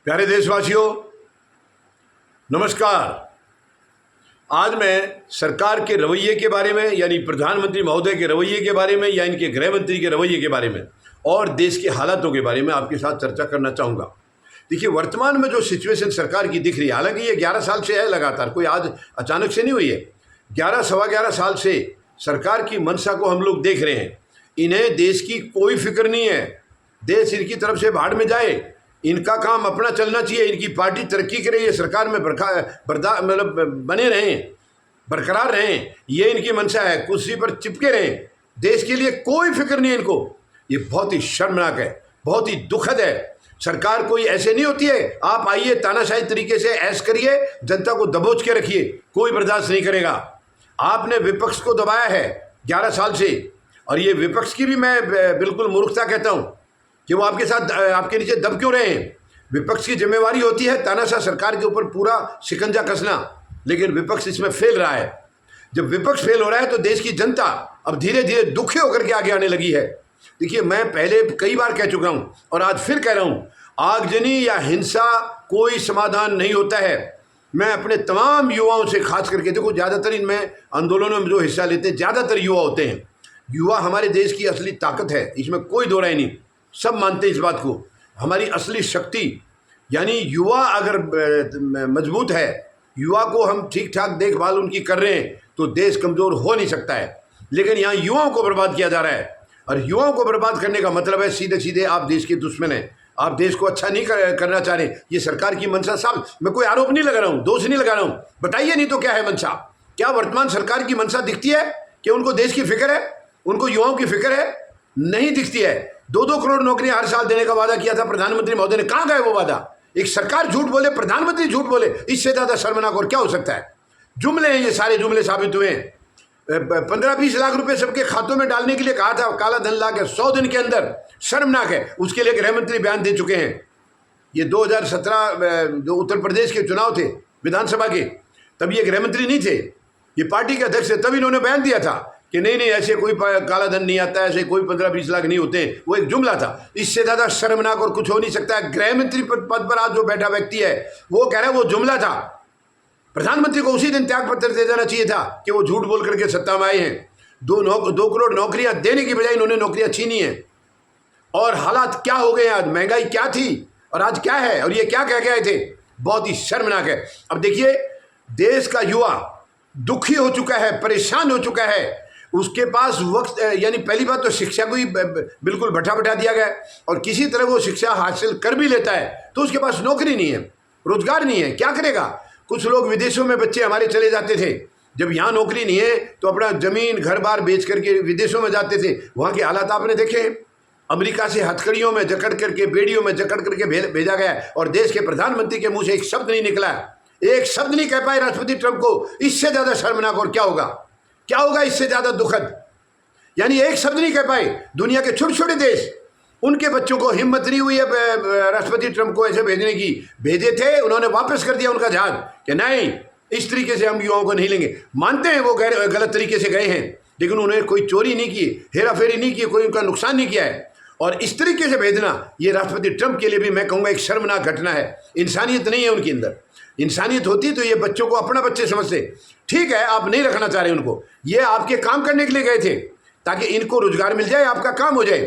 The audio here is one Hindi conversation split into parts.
प्यारे देशवासियों, नमस्कार। आज मैं सरकार के रवैये के बारे में, यानी प्रधानमंत्री महोदय के रवैये के बारे में, या इनके गृह मंत्री के रवैये के बारे में और देश के हालातों के बारे में आपके साथ चर्चा करना चाहूँगा। देखिए, वर्तमान में जो सिचुएशन सरकार की दिख रही है, हालांकि ये 11 साल से है लगातार, कोई आज अचानक से नहीं हुई है। 11 साल से सरकार की मंशा को हम लोग देख रहे हैं। इन्हें देश की कोई फिक्र नहीं है। देश इनकी तरफ से भाड़ में जाए, इनका काम अपना चलना चाहिए। इनकी पार्टी तरक्की करे, ये सरकार में बने रहें, बरकरार रहें, ये इनकी मंशा है। कुर्सी पर चिपके रहें, देश के लिए कोई फिक्र नहीं है इनको। ये बहुत ही शर्मनाक है, बहुत ही दुखद है। सरकार कोई ऐसे नहीं होती है, आप आइए तानाशाही तरीके से ऐश करिए, जनता को दबोच के रखिए, कोई बर्दाश्त नहीं करेगा। आपने विपक्ष को दबाया है 11 साल से, और ये विपक्ष की भी मैं बिल्कुल मूर्खता कहता हूँ कि वो आपके साथ, आपके नीचे दब क्यों रहे हैं। विपक्ष की जिम्मेवारी होती है तानाशाह सरकार के ऊपर पूरा शिकंजा कसना, लेकिन विपक्ष इसमें फेल रहा है। जब विपक्ष फेल हो रहा है तो देश की जनता अब धीरे धीरे दुखी होकर के आगे आने लगी है। देखिए, मैं पहले कई बार कह चुका हूँ और आज फिर कह रहा हूँ, आगजनी या हिंसा कोई समाधान नहीं होता है। मैं अपने तमाम युवाओं से खास करके, देखो ज़्यादातर इनमें आंदोलनों में जो हिस्सा लेते हैं ज़्यादातर युवा होते हैं। युवा हमारे देश की असली ताकत है, इसमें कोई दो राय नहीं, सब मानते हैं इस बात को। हमारी असली शक्ति यानी युवा अगर मजबूत है, युवा को हम ठीक ठाक देखभाल उनकी कर रहे हैं तो देश कमज़ोर हो नहीं सकता है। लेकिन यहाँ युवाओं को बर्बाद किया जा रहा है, और युवाओं को बर्बाद करने का मतलब है सीधे सीधे आप देश के दुश्मन हैं, आप देश को अच्छा नहीं करना चाह रहे। ये सरकार की मंशा, साहब मैं कोई आरोप नहीं लगा रहा हूँ, दोष नहीं लगा रहा हूँ, बताइए नहीं तो क्या है मंशा। क्या वर्तमान सरकार की मंशा दिखती है कि उनको देश की फिक्र है, उनको युवाओं की फिक्र है? नहीं दिखती है। 2-2 करोड़ नौकरियां हर साल देने का वादा किया था प्रधानमंत्री महोदय ने, कहाँ गए वो वादा? एक सरकार झूठ बोले, प्रधानमंत्री झूठ बोले, इससे ज़्यादा शर्मनाक और क्या हो सकता है? जुमले हैं, ये सारे जुमले साबित हुए हैं। 15-20 लाख रुपए सबके खातों में डालने के लिए कहा था, काला धन ला के 100 दिन के अंदर, शर्मनाक है। उसके लिए गृह मंत्री बयान दे चुके हैं। ये 2017 जो उत्तर प्रदेश के चुनाव थे विधानसभा के, तब ये गृह मंत्री नहीं थे, ये पार्टी के अध्यक्ष थे, तब इन्होंने बयान दिया था कि नहीं ऐसे कोई काला धन नहीं आता है, ऐसे कोई 15-20 लाख नहीं होते हैं। वो एक जुमला था। इससे ज़्यादा शर्मनाक और कुछ हो नहीं सकता है। गृह मंत्री पद पर आज जो बैठा व्यक्ति है वो कह रहा है वो जुमला था। प्रधानमंत्री को उसी दिन त्याग पत्र दे देना चाहिए था कि वो झूठ बोल करके सत्ता में आए हैं। 2 करोड़ नौकरियां देने की बजाय इन्होंने नौकरियां छीनी हैं। और हालात क्या हो गए आज, महंगाई क्या थी और आज क्या है, और ये क्या कह के आए थे, बहुत ही शर्मनाक है। अब देखिए, देश का युवा दुखी हो चुका है, परेशान हो चुका है। उसके पास वक्त, यानी पहली बात तो शिक्षा को ही बिल्कुल बैठा दिया गया, और किसी तरह वो शिक्षा हासिल कर भी लेता है तो उसके पास नौकरी नहीं है, रोजगार नहीं है, क्या करेगा? कुछ लोग विदेशों में, बच्चे हमारे चले जाते थे, जब यहाँ नौकरी नहीं है तो अपना जमीन घर बार बेच करके विदेशों में जाते थे। वहाँ के हालात आपने देखे। अमेरिका से हथकड़ियों में जकड़ करके, बेड़ियों में जकड़ करके भेजा गया, और देश के प्रधानमंत्री के मुँह से एक शब्द नहीं निकला, एक शब्द नहीं कह पाए राष्ट्रपति ट्रंप को। इससे ज़्यादा शर्मनाक और क्या होगा? क्या होगा इससे ज़्यादा दुखद? यानी एक शब्द नहीं कह पाए। दुनिया के छोटे छोटे देश, उनके बच्चों को हिम्मत नहीं हुई है राष्ट्रपति ट्रंप को ऐसे भेजने की। भेजे थे, उन्होंने वापस कर दिया उनका जहाज कि नहीं, इस तरीके से हम युवाओं को नहीं लेंगे। मानते हैं वो गलत तरीके से गए हैं, लेकिन उन्होंने कोई चोरी नहीं की, हेराफेरी नहीं की, कोई उनका नुकसान नहीं किया है। और इस तरीके से भेजना, ये राष्ट्रपति ट्रंप के लिए भी मैं कहूँगा एक शर्मनाक घटना है। इंसानियत नहीं है उनके अंदर। इंसानियत होती तो ये बच्चों को अपना बच्चे समझते। ठीक है, आप नहीं रखना चाह रहे उनको, ये आपके काम करने के लिए गए थे ताकि इनको रोजगार मिल जाए, आपका काम हो जाए।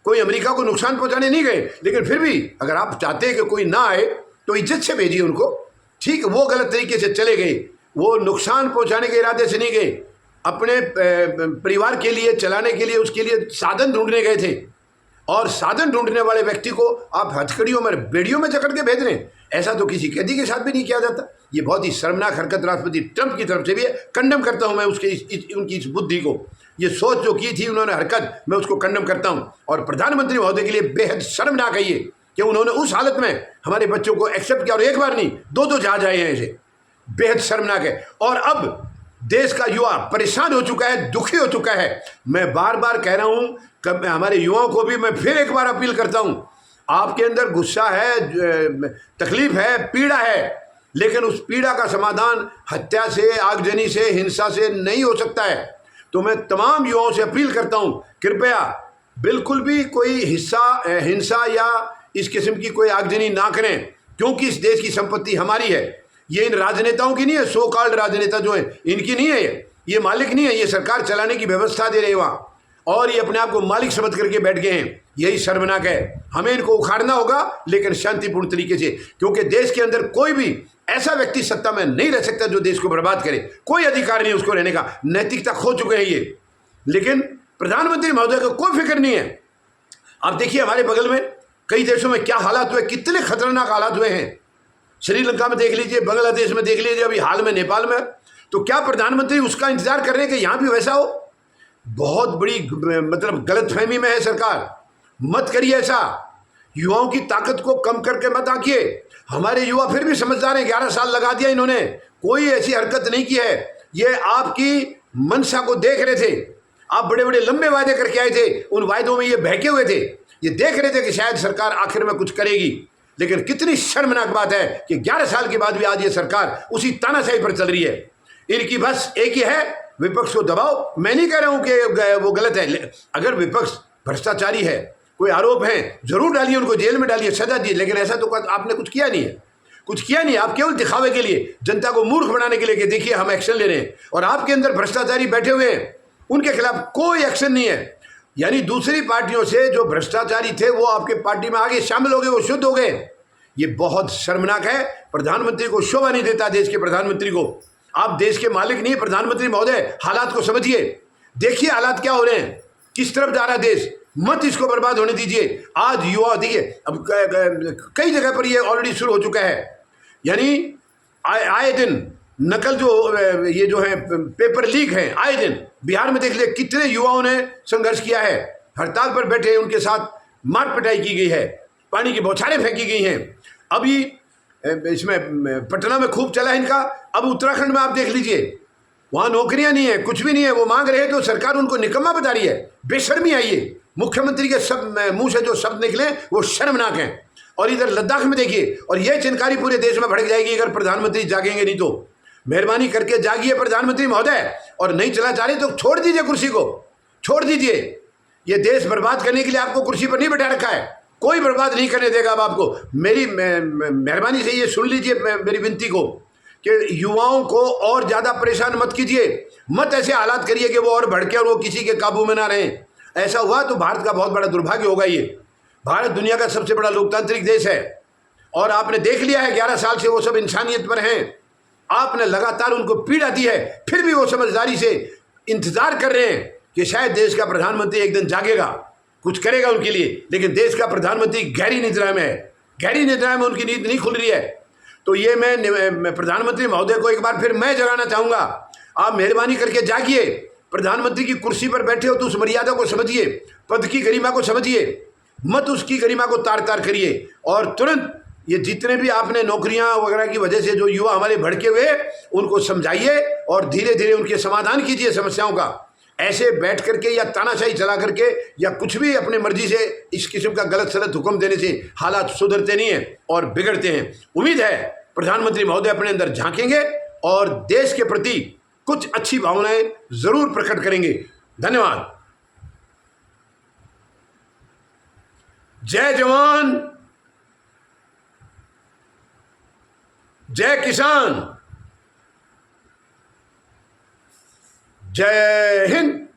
कोई अमेरिका को नुकसान पहुंचाने नहीं गए, लेकिन फिर भी अगर आप चाहते हैं कि कोई ना आए तो इज्जत से भेजिए उनको। ठीक, वो गलत तरीके से चले गए, वो नुकसान पहुंचाने के इरादे से नहीं गए, अपने परिवार के लिए, चलाने के लिए, उसके लिए साधन ढूंढने गए थे। और साधन ढूंढने वाले व्यक्ति को आप हथकड़ियों में, बेड़ियों में जकड़ के भेज रहे हैं। ऐसा तो किसी कैदी के साथ भी नहीं किया जाता। ये बहुत ही शर्मनाक हरकत राष्ट्रपति ट्रंप की तरफ से भी है। कंडम करता हूं मैं उसके उनकी इस बुद्धि को, ये सोच जो की थी उन्होंने, हरकत, मैं उसको कंडम करता हूं। और प्रधानमंत्री महोदय के लिए बेहद शर्मनाक है ये कि उन्होंने उस हालत में हमारे बच्चों को एक्सेप्ट किया, और एक बार नहीं 2-2 जहाज आए हैं ऐसे। बेहद शर्मनाक है। और अब देश का युवा परेशान हो चुका है, दुखी हो चुका है। मैं बार बार कह रहा हूं, कब हमारे युवाओं को भी मैं फिर एक बार अपील करता हूं, आपके अंदर गुस्सा है, तकलीफ है, पीड़ा है, लेकिन उस पीड़ा का समाधान हत्या से, आगजनी से, हिंसा से नहीं हो सकता है। तो मैं तमाम युवाओं से अपील करता हूं, कृपया बिल्कुल भी कोई हिंसा या इस किस्म की कोई आगजनी ना करें। क्योंकि इस देश की संपत्ति हमारी है। ये इन राजनेताओं की नहीं है, सो कॉल्ड राजनेता जो है इनकी नहीं है, ये मालिक नहीं है, ये सरकार चलाने की व्यवस्था दे रहे हैं वहाँ, और ये अपने आप को मालिक समझ करके बैठ गए हैं। यही शर्मनाक है। हमें इनको उखाड़ना होगा, लेकिन शांतिपूर्ण तरीके से, क्योंकि देश के अंदर कोई भी ऐसा व्यक्ति सत्ता में नहीं रह सकता जो देश को बर्बाद करे। कोई अधिकार नहीं उसको रहने का, नैतिकता खो चुके हैं ये। लेकिन प्रधानमंत्री महोदय को कोई फिक्र नहीं है। आप देखिए हमारे बगल में कई देशों में क्या हालात हुए, कितने खतरनाक हालात हुए हैं। श्रीलंका में देख लीजिए, बांग्लादेश में देख लीजिए, अभी हाल में नेपाल में। तो क्या प्रधानमंत्री उसका इंतजार कर रहे हैं कि यहाँ भी वैसा हो? बहुत बड़ी मतलब गलतफहमी में है सरकार। मत करिए ऐसा। युवाओं की ताकत को कम करके मत आंकिए। हमारे युवा फिर भी समझदार हैं। 11 साल लगा दिया इन्होंने, कोई ऐसी हरकत नहीं की है। ये आपकी मंशा को देख रहे थे। आप बड़े बड़े लंबे वादे करके आए थे, उन वायदों में ये बहके हुए थे। ये देख रहे थे कि शायद सरकार आखिर में कुछ करेगी। लेकिन कितनी शर्मनाक बात है कि 11 साल के बाद भी आज ये सरकार उसी तानाशाही पर चल रही है। इनकी बस एक ही है, विपक्ष को दबाओ। मैं नहीं कह रहा हूं कि वो गलत है। अगर विपक्ष भ्रष्टाचारी है, कोई आरोप है, जरूर डालिए, उनको जेल में डालिए, सजा दिए। लेकिन ऐसा तो आपने कुछ किया नहीं है, कुछ किया नहीं। आप केवल दिखावे के लिए, जनता को मूर्ख बनाने के लिए कि देखिए हम एक्शन ले रहे हैं, और आपके अंदर भ्रष्टाचारी बैठे हुए हैं, उनके खिलाफ कोई एक्शन नहीं है। यानी दूसरी पार्टियों से जो भ्रष्टाचारी थे वो आपके पार्टी में आगे शामिल हो गए, वो शुद्ध हो गए। ये बहुत शर्मनाक है। प्रधानमंत्री को शोभा नहीं देता, देश के प्रधानमंत्री को। आप देश के मालिक नहीं, प्रधानमंत्री महोदय। हालात को समझिए, देखिए हालात क्या हो रहे हैं, किस तरफ जा रहा है देश। मत इसको बर्बाद होने दीजिए। आज युवा देखिए, अब कई जगह पर ये ऑलरेडी शुरू हो चुका है। यानी आए दिन नकल जो ये जो है पेपर लीक है, आए दिन बिहार में देख लिया कितने युवाओं ने संघर्ष किया है, हड़ताल पर बैठे, उनके साथ मार पिटाई की गई है, पानी की बौछारें फेंकी गई हैं। अभी इसमें पटना में खूब चला है इनका। अब उत्तराखंड में आप देख लीजिए, वहाँ नौकरियां नहीं है, कुछ भी नहीं है। वो मांग रहे हैं तो सरकार उनको निकम्मा बता रही है। बेशर्मी आई है। मुख्यमंत्री के सब मुंह से जो शब्द निकले वो शर्मनाक हैं। और इधर लद्दाख में देखिए, और ये चिनकारी पूरे देश में भड़क जाएगी अगर प्रधानमंत्री जागेंगे नहीं तो। मेहरबानी करके जागिए प्रधानमंत्री महोदय, और नहीं चला चाह रहे तो छोड़ दीजिए कुर्सी को, छोड़ दीजिए। ये देश बर्बाद करने के लिए आपको कुर्सी पर नहीं बैठा रखा है, कोई बर्बाद नहीं करने देगा अब आपको। मेरी मेहरबानी से ये सुन लीजिए मेरी विनती को, कि युवाओं को और ज़्यादा परेशान मत कीजिए। मत ऐसे हालात करिए कि वो और भड़के और वो किसी के काबू में ना रहें। ऐसा हुआ तो भारत का बहुत बड़ा दुर्भाग्य होगा। ये भारत दुनिया का सबसे बड़ा लोकतांत्रिक देश है, और आपने देख लिया है 11 साल से वो सब इंसानियत पर हैं। आपने लगातार उनको पीड़ा दी है, फिर भी वो समझदारी से इंतजार कर रहे हैं कि शायद देश का प्रधानमंत्री एक दिन जागेगा, कुछ करेगा उनके लिए। लेकिन देश का प्रधानमंत्री गहरी निद्रा में है, गहरी निद्रा में, उनकी नींद नहीं खुल रही है। तो ये मैं प्रधानमंत्री महोदय को एक बार फिर मैं जगाना चाहूँगा, आप मेहरबानी करके जागिए। प्रधानमंत्री की कुर्सी पर बैठे हो तो उस मर्यादा को समझिए, पद की गरिमा को समझिए, मत उसकी गरिमा को तार तार करिए। और तुरंत ये जितने भी आपने नौकरियां वगैरह की वजह से जो युवा हमारे भड़के हुए, उनको समझाइए और धीरे धीरे उनके समाधान कीजिए समस्याओं का। ऐसे बैठ करके या तानाशाही चला करके या कुछ भी अपने मर्जी से इस किस्म का गलत सलत हुक्म देने से हालात सुधरते नहीं हैं और बिगड़ते हैं। उम्मीद है प्रधानमंत्री महोदय अपने अंदर झांकेंगे और देश के प्रति कुछ अच्छी भावनाएं जरूर प्रकट करेंगे। धन्यवाद। जय जवान, जय किसान, जय हिंद।